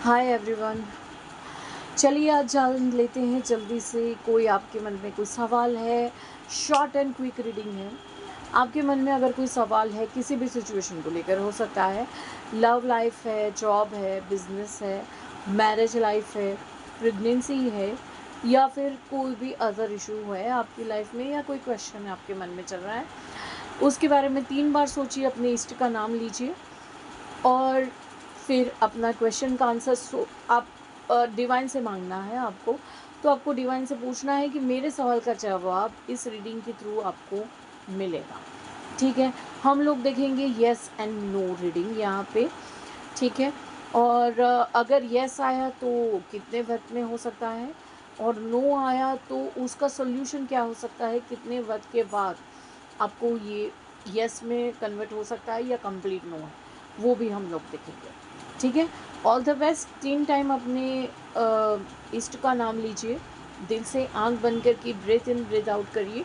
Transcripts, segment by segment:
Hi everyone. चलिए आज जान लेते हैं जल्दी से। कोई आपके मन में कोई सवाल है? शॉर्ट एंड क्विक रीडिंग है। आपके मन में अगर कोई सवाल है किसी भी सिचुएशन को लेकर, हो सकता है लव लाइफ है, जॉब है, बिजनेस है, मैरिज लाइफ है, प्रेगनेंसी है, या फिर कोई भी अदर इशू है आपकी लाइफ में, या कोई क्वेश्चन आपके मन में चल रहा है, उसके बारे में 3 बार सोचिए, अपने इष्ट का नाम लीजिए और फिर अपना क्वेश्चन का आंसर आप डिवाइन से मांगना है आपको। तो आपको डिवाइन से पूछना है कि मेरे सवाल का जवाब इस रीडिंग के थ्रू आपको मिलेगा। ठीक है, हम लोग देखेंगे येस एंड नो रीडिंग यहाँ पे। ठीक है, और अगर येस आया तो कितने वक्त में हो सकता है, और नो आया तो उसका सोल्यूशन क्या हो सकता है, कितने वक्त के बाद आपको ये येस में कन्वर्ट हो सकता है या कंप्लीट नो है, वो भी हम लोग देखेंगे। ठीक है, ऑल द बेस्ट। 3 टाइम अपने इष्ट का नाम लीजिए, दिल से आंख बंद करके ब्रेथ इन ब्रेथ आउट करिए,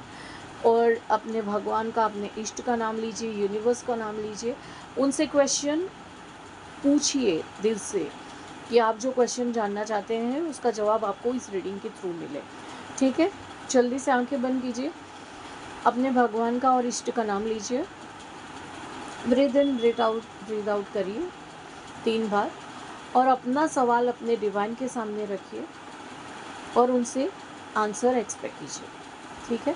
और अपने भगवान का, अपने इष्ट का नाम लीजिए, यूनिवर्स का नाम लीजिए, उनसे क्वेश्चन पूछिए दिल से कि आप जो क्वेश्चन जानना चाहते हैं उसका जवाब आपको इस रीडिंग के थ्रू मिले। ठीक है, जल्दी से आंखें बंद कीजिए, अपने भगवान का और इष्ट का नाम लीजिए, ब्रीथ इन ब्रीथ आउट करिए 3 बार, और अपना सवाल अपने डिवाइन के सामने रखिए और उनसे आंसर एक्सपेक्ट कीजिए। ठीक है,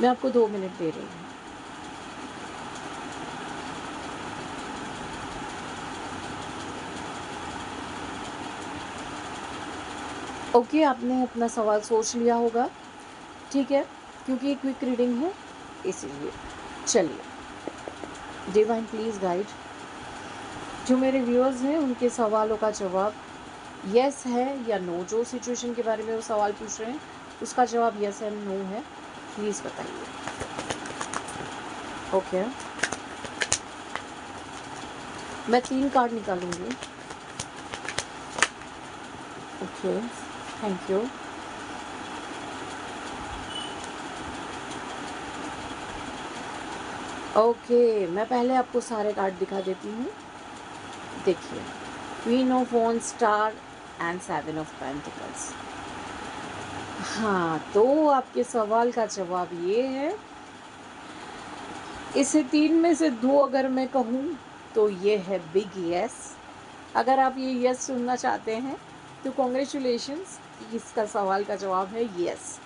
मैं आपको 2 मिनट दे रही हूँ। ओके, आपने अपना सवाल सोच लिया होगा। ठीक है, क्योंकि क्विक रीडिंग है इसीलिए। चलिए, डिवाइन प्लीज़ गाइड जो मेरे व्यूअर्स हैं उनके सवालों का जवाब यस है या नो। जो सिचुएशन के बारे में वो सवाल पूछ रहे हैं उसका जवाब यस एंड नो है, प्लीज़ बताइए। ओके, मैं 3 कार्ड निकालूंगी। Okay, thank you. ओके, मैं पहले आपको सारे कार्ड दिखा देती हूँ। देखिए, queen of wands, star and 7 of pentacles. हाँ, तो आपके सवाल का जवाब ये है, इसे 3 में से 2 अगर मैं कहूँ तो ये है बिग यस। अगर आप ये यस सुनना चाहते हैं तो कॉन्ग्रेचुलेशंस, इसका सवाल का जवाब है यस।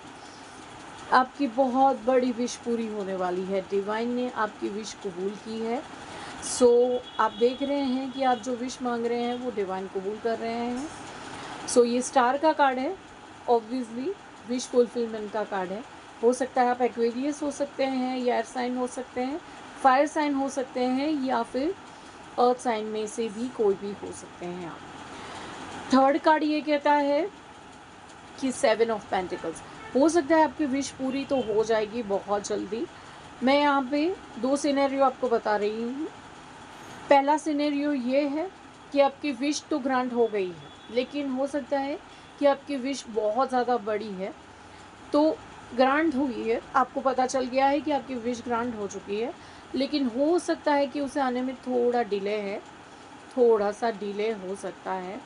आपकी बहुत बड़ी विश पूरी होने वाली है, डिवाइन ने आपकी विश कबूल की है। सो आप देख रहे हैं कि आप जो विश मांग रहे हैं वो डिवाइन कबूल कर रहे हैं। सो ये स्टार का कार्ड है, ऑब्वियसली विश फुलफिलमेंट का कार्ड है। हो सकता है आप एक्वेरियस हो सकते हैं, या एयर साइन हो सकते हैं, फायर साइन हो सकते हैं, या फिर अर्थ साइन में से भी कोई भी हो सकते हैं आप। थर्ड कार्ड ये कहता है कि 7 ऑफ पेंटिकल्स, हो सकता है आपकी विश पूरी तो हो जाएगी बहुत जल्दी। मैं यहाँ पे 2 सिनेरियो आपको बता रही हूँ। पहला सिनेरियो ये है कि आपकी विश तो ग्रांट हो गई है, लेकिन हो सकता है कि आपकी विश बहुत ज़्यादा बड़ी है, तो ग्रांट हुई है, आपको पता चल गया है कि आपकी विश ग्रांट हो चुकी है, लेकिन हो सकता है कि उसे आने में थोड़ा डिले है, थोड़ा सा डिले हो सकता है,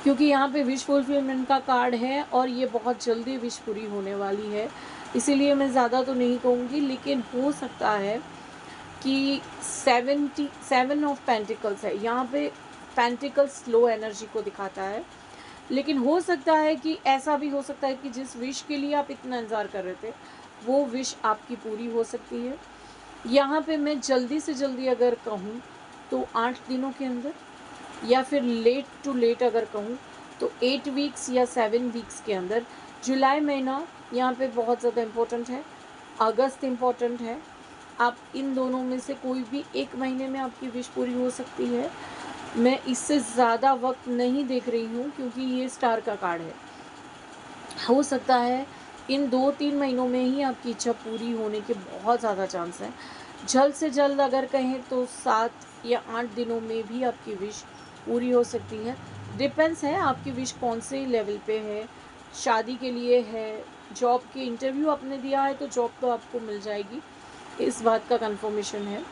क्योंकि यहाँ पे विश फुलफिलमेंट का कार्ड है और ये बहुत जल्दी विश पूरी होने वाली है। इसीलिए मैं ज़्यादा तो नहीं कहूँगी, लेकिन हो सकता है कि 7 ऑफ पेंटिकल्स है यहाँ पे। पेंटिकल्स लो एनर्जी को दिखाता है, लेकिन हो सकता है कि ऐसा भी हो सकता है कि जिस विश के लिए आप इतना इंतज़ार कर रहे थे वो विश आपकी पूरी हो सकती है। यहाँ पे मैं जल्दी से जल्दी अगर कहूँ तो 8 दिनों के अंदर, या फिर लेट टू लेट अगर कहूँ तो 8 वीक्स या 7 वीक्स के अंदर। जुलाई महीना यहाँ पे बहुत ज़्यादा इम्पोर्टेंट है, अगस्त इम्पोर्टेंट है। आप इन दोनों में से कोई भी एक महीने में आपकी विश पूरी हो सकती है। मैं इससे ज़्यादा वक्त नहीं देख रही हूँ, क्योंकि ये स्टार का कार्ड है। हो सकता है इन 2-3 महीनों में ही आपकी इच्छा पूरी होने के बहुत ज़्यादा चांस हैं। जल्द से जल्द अगर कहें तो 7 या 8 दिनों में भी आपकी विश पूरी हो सकती है। डिपेंड्स है आपकी विश कौन से लेवल पे है, शादी के लिए है, जॉब के इंटरव्यू आपने दिया है तो जॉब तो आपको मिल जाएगी, इस बात का कंफर्मेशन है।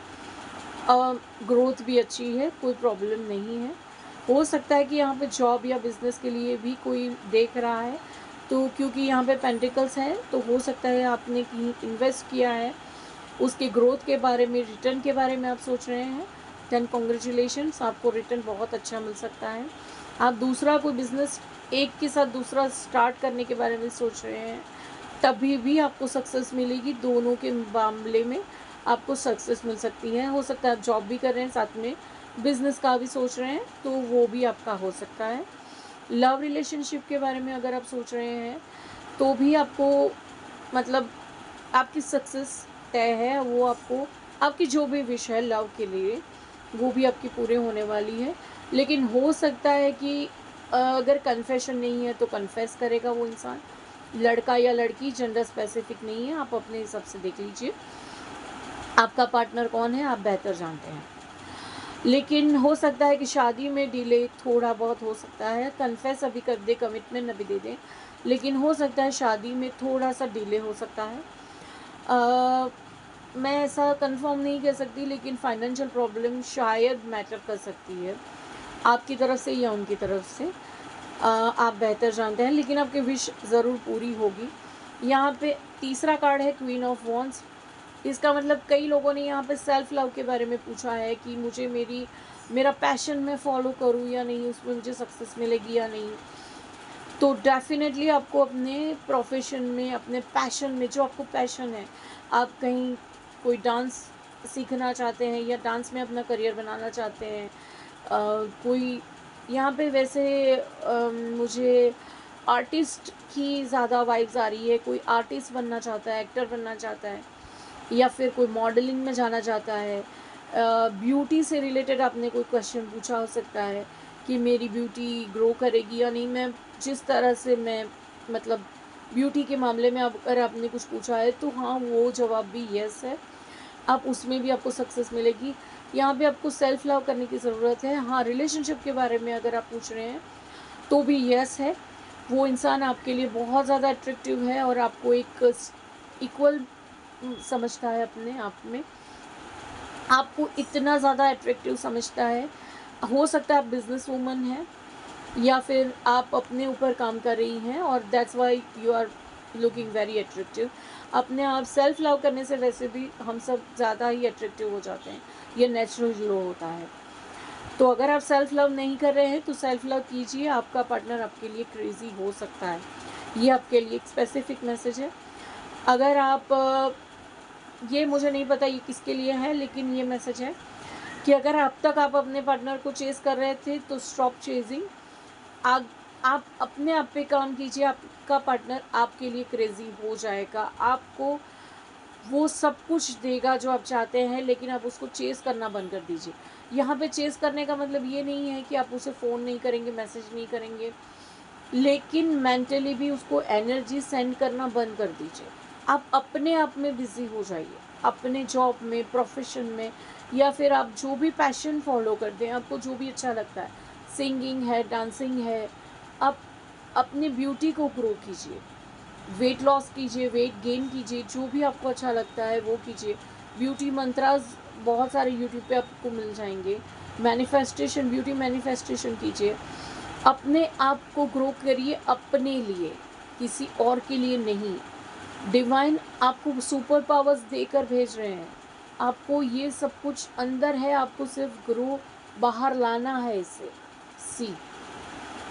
ग्रोथ भी अच्छी है, कोई प्रॉब्लम नहीं है। हो सकता है कि यहाँ पे जॉब या बिज़नेस के लिए भी कोई देख रहा है, तो क्योंकि यहाँ पे पेंटिकल्स है तो हो सकता है आपने कहीं इन्वेस्ट किया है, उसके ग्रोथ के बारे में, रिटर्न के बारे में आप सोच रहे हैं, देन कॉन्ग्रेचुलेशंस, आपको रिटर्न बहुत अच्छा मिल सकता है। आप दूसरा कोई बिज़नेस एक के साथ दूसरा स्टार्ट करने के बारे में सोच रहे हैं, तभी भी आपको सक्सेस मिलेगी। दोनों के मामले में आपको सक्सेस मिल सकती है। हो सकता है आप जॉब भी कर रहे हैं, साथ में बिज़नेस का भी सोच रहे हैं, तो वो भी आपका हो सकता है। लव रिलेशनशिप के बारे में अगर आप सोच रहे हैं, तो भी आपको मतलब आपकी सक्सेस तय है। वो आपको आपकी जो भी विश है लव के लिए, वो भी आपकी पूरे होने वाली है। लेकिन हो सकता है कि अगर कन्फेशन नहीं है तो कन्फेस करेगा वो इंसान, लड़का या लड़की, जेंडर स्पेसिफिक नहीं है, आप अपने हिसाब से देख लीजिए आपका पार्टनर कौन है, आप बेहतर जानते हैं। लेकिन हो सकता है कि शादी में डिले थोड़ा बहुत हो सकता है, कन्फेस अभी कर दे, कमिटमेंट अभी दे दें, लेकिन हो सकता है शादी में थोड़ा सा डिले हो सकता है। मैं ऐसा कंफर्म नहीं कह सकती, लेकिन फाइनेंशियल प्रॉब्लम शायद मैटर कर सकती है, आपकी तरफ से या उनकी तरफ से। आप बेहतर जानते हैं, लेकिन आपकी विश ज़रूर पूरी होगी। यहाँ पे तीसरा कार्ड है क्वीन ऑफ वॉन्ड्स। इसका मतलब कई लोगों ने यहाँ पे सेल्फ लव के बारे में पूछा है कि मुझे मेरा पैशन मैं फॉलो करूँ या नहीं, उसमें मुझे सक्सेस मिलेगी या नहीं। तो डेफिनेटली आपको अपने प्रोफेशन में, अपने पैशन में, जो आपको पैशन है, आप कहीं कोई डांस सीखना चाहते हैं या डांस में अपना करियर बनाना चाहते हैं, कोई यहाँ पे वैसे मुझे आर्टिस्ट की ज़्यादा वाइब्स आ रही है। कोई आर्टिस्ट बनना चाहता है, एक्टर बनना चाहता है, या फिर कोई मॉडलिंग में जाना चाहता है। ब्यूटी से रिलेटेड आपने कोई क्वेश्चन पूछा हो सकता है कि मेरी ब्यूटी ग्रो करेगी या नहीं। मैं जिस तरह से मैं मतलब ब्यूटी के मामले में अगर आपने कुछ पूछा है, तो हाँ, वो जवाब भी येस है, आप उसमें भी आपको सक्सेस मिलेगी। यहाँ पे आपको सेल्फ लव करने की ज़रूरत है। हाँ, रिलेशनशिप के बारे में अगर आप पूछ रहे हैं, तो भी येस है। वो इंसान आपके लिए बहुत ज़्यादा अट्रैक्टिव है और आपको एक इक्वल समझता है अपने आप में, आपको इतना ज़्यादा अट्रैक्टिव समझता है। हो सकता है आप बिजनेस वूमन हैं, या फिर आप अपने ऊपर काम कर रही हैं, और that's why you are looking very attractive. अपने आप सेल्फ लव करने से वैसे भी हम सब ज़्यादा ही अट्रैक्टिव हो जाते हैं, ये नेचुरल ग्लो होता है। तो अगर आप सेल्फ लव नहीं कर रहे हैं, तो सेल्फ लव कीजिए, आपका पार्टनर आपके लिए क्रेजी हो सकता है। ये आपके लिए एक स्पेसिफिक मैसेज है। अगर आप ये मुझे नहीं पता ये किसके लिए है, लेकिन ये मैसेज है कि अगर अब तक आप अपने पार्टनर को चेज़ कर रहे थे, तो स्टॉप चेजिंग। आप अपने आप पे काम कीजिए, आपका पार्टनर आपके लिए क्रेजी हो जाएगा, आपको वो सब कुछ देगा जो आप चाहते हैं, लेकिन आप उसको चेज़ करना बंद कर दीजिए। यहाँ पे चेज़ करने का मतलब ये नहीं है कि आप उसे फ़ोन नहीं करेंगे, मैसेज नहीं करेंगे, लेकिन मेंटली भी उसको एनर्जी सेंड करना बंद कर दीजिए। आप अपने आप में बिज़ी हो जाइए, अपने जॉब में, प्रोफेशन में, या फिर आप जो भी पैशन फॉलो करते हैं, आपको जो भी अच्छा लगता है, सिंगिंग है, डांसिंग है, आप अपनी ब्यूटी को ग्रो कीजिए, वेट लॉस कीजिए, वेट गेन कीजिए, जो भी आपको अच्छा लगता है वो कीजिए। ब्यूटी मंत्रास बहुत सारे यूट्यूब पे आपको मिल जाएंगे। मैनिफेस्टेशन, ब्यूटी मैनिफेस्टेशन कीजिए, अपने आप को ग्रो करिए, अपने लिए, किसी और के लिए नहीं। डिवाइन आपको सुपर पावर्स देकर भेज रहे हैं, आपको ये सब कुछ अंदर है, आपको सिर्फ ग्रो बाहर लाना है इसे। सी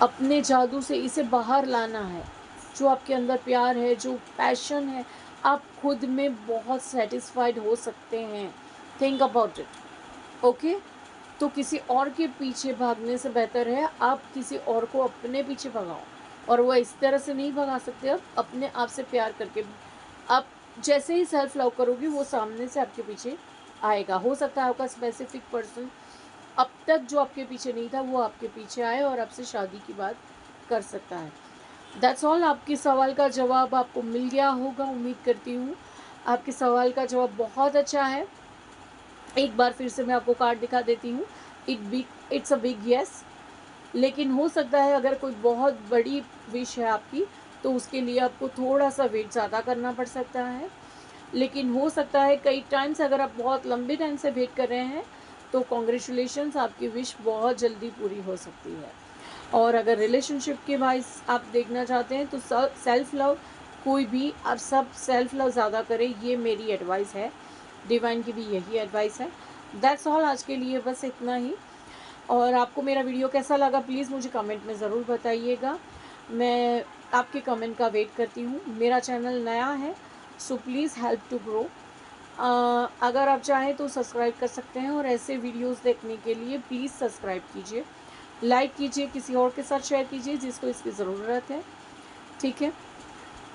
अपने जादू से इसे बाहर लाना है। जो आपके अंदर प्यार है, जो पैशन है, आप खुद में बहुत सेटिस्फाइड हो सकते हैं। Think about it, okay. तो किसी और के पीछे भागने से बेहतर है आप किसी और को अपने पीछे भगाओ, और वो इस तरह से नहीं भगा सकते। आप अपने आप से प्यार करके, आप जैसे ही सेल्फ लव करोगे, वो सामने से आपके पीछे आएगा। हो सकता है आपका स्पेसिफिक पर्सन अब तक जो आपके पीछे नहीं था, वो आपके पीछे आए और आपसे शादी की बात कर सकता है। That's all. आपके सवाल का जवाब आपको मिल गया होगा, उम्मीद करती हूँ। आपके सवाल का जवाब बहुत अच्छा है। एक बार फिर से मैं आपको कार्ड दिखा देती हूँ। It's a big yes. लेकिन हो सकता है अगर कोई बहुत बड़ी विश है आपकी, तो उसके लिए आपको थोड़ा सा वेट ज़्यादा करना पड़ सकता है। लेकिन हो सकता है कई टाइम से, अगर आप बहुत लंबे टाइम से वेट कर रहे हैं, तो कॉन्ग्रेचुलेशंस, आपकी विश बहुत जल्दी पूरी हो सकती है। और अगर रिलेशनशिप के वाइज आप देखना चाहते हैं तो सेल्फ लव, कोई भी आप सब सेल्फ लव ज़्यादा करें, ये मेरी एडवाइस है। डिवाइन की भी यही एडवाइस है। दैट्स ऑल, आज के लिए बस इतना ही। और आपको मेरा वीडियो कैसा लगा प्लीज़ मुझे कमेंट में ज़रूर बताइएगा। मैं आपके कमेंट का वेट करती हूँ। मेरा चैनल नया है, so please help to grow. अगर आप चाहें तो सब्सक्राइब कर सकते हैं, और ऐसे वीडियोस देखने के लिए प्लीज़ सब्सक्राइब कीजिए, लाइक कीजिए, किसी और के साथ शेयर कीजिए जिसको इसकी ज़रूरत है। ठीक है,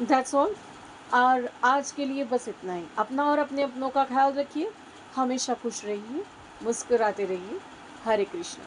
दैट्स ऑल। और आज के लिए बस इतना ही। अपना और अपने अपनों का ख्याल रखिए, हमेशा खुश रहिए, मुस्कुराते रहिए। हरे कृष्णा।